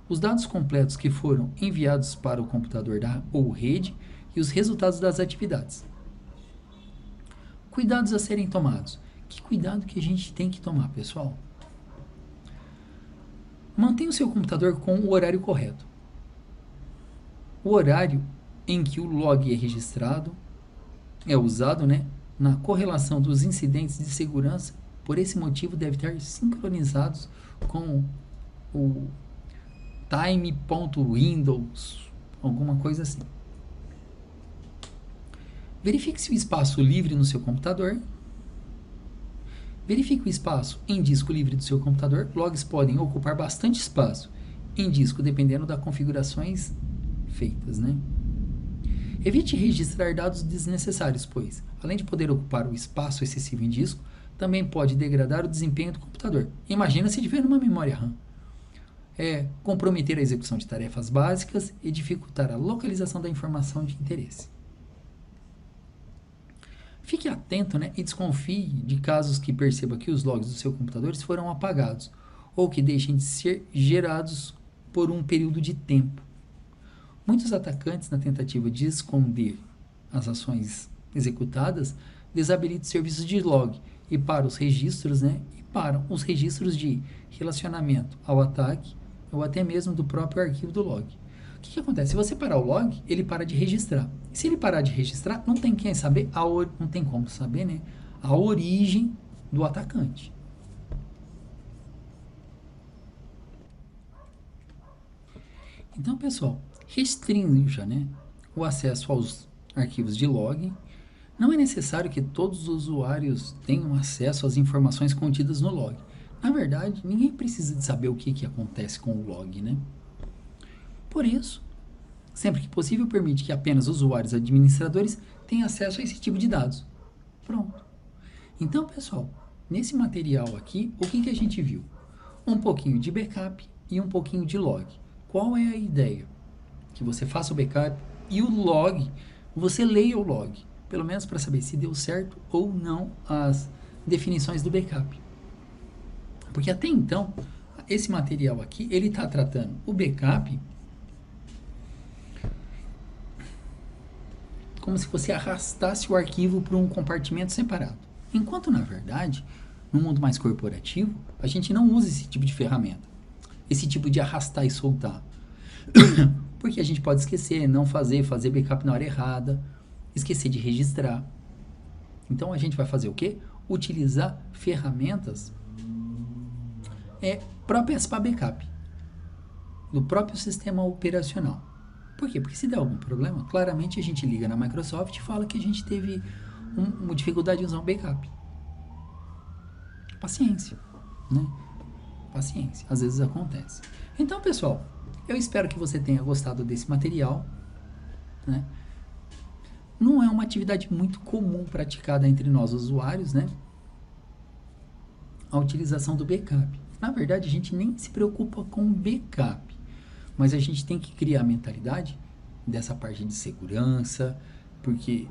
Os dados completos que foram enviados para o computador ou rede e os resultados das atividades. Cuidados a serem tomados. Que cuidado que a gente tem que tomar, pessoal? Mantenha o seu computador com o horário correto. O horário em que o log é registrado, é usado, na correlação dos incidentes de segurança, por esse motivo deve estar sincronizados com o time.windows, alguma coisa assim. Verifique se o espaço livre no seu computador. Verifique o espaço em disco livre do seu computador. Logs podem ocupar bastante espaço em disco, dependendo das configurações feitas, Evite registrar dados desnecessários, pois, além de poder ocupar o espaço excessivo em disco, também pode degradar o desempenho do computador. Imagina se tiver numa memória RAM. Comprometer a execução de tarefas básicas e dificultar a localização da informação de interesse. Fique atento, e desconfie de casos que perceba que os logs dos seus computadores foram apagados ou que deixem de ser gerados por um período de tempo. Muitos atacantes, na tentativa de esconder as ações executadas, desabilitam serviços de log e para os registros, de relacionamento ao ataque ou até mesmo do próprio arquivo do log. O que acontece? Se você parar o log, ele para de registrar. Se ele parar de registrar, não tem como saber a origem do atacante. Então, pessoal, restrinja o acesso aos arquivos de log. Não é necessário que todos os usuários tenham acesso às informações contidas no log. Na verdade, ninguém precisa de saber o que acontece com o log, Por isso, sempre que possível, permite que apenas usuários administradores tenham acesso a esse tipo de dados. Pronto. Então, pessoal, nesse material aqui, o que a gente viu? Um pouquinho de backup e um pouquinho de log. Qual é a ideia? Que você faça o backup e o log, você leia o log, pelo menos para saber se deu certo ou não as definições do backup. Porque até então, esse material aqui, ele está tratando o backup como se você arrastasse o arquivo para um compartimento separado. Enquanto, na verdade, no mundo mais corporativo, a gente não usa esse tipo de ferramenta. Esse tipo de arrastar e soltar. Porque a gente pode esquecer, não fazer backup na hora errada, esquecer de registrar. Então, a gente vai fazer o quê? Utilizar ferramentas próprias para backup do próprio sistema operacional. Por quê? Porque se der algum problema, claramente a gente liga na Microsoft e fala que a gente teve uma dificuldade em usar um backup. Paciência, Paciência, às vezes acontece. Então, pessoal, eu espero que você tenha gostado desse material, Não é uma atividade muito comum praticada entre nós usuários, A utilização do backup. Na verdade, a gente nem se preocupa com backup, mas a gente tem que criar a mentalidade dessa parte de segurança, porque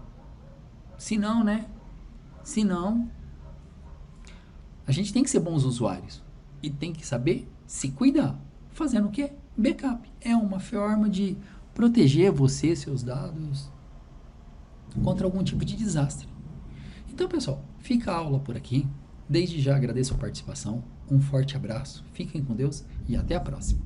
senão, a gente tem que ser bons usuários e tem que saber se cuidar. Fazendo o quê? Backup. É uma forma de proteger você, seus dados, contra algum tipo de desastre. Então, pessoal, fica a aula por aqui. Desde já agradeço a participação. Um forte abraço. Fiquem com Deus e até a próxima.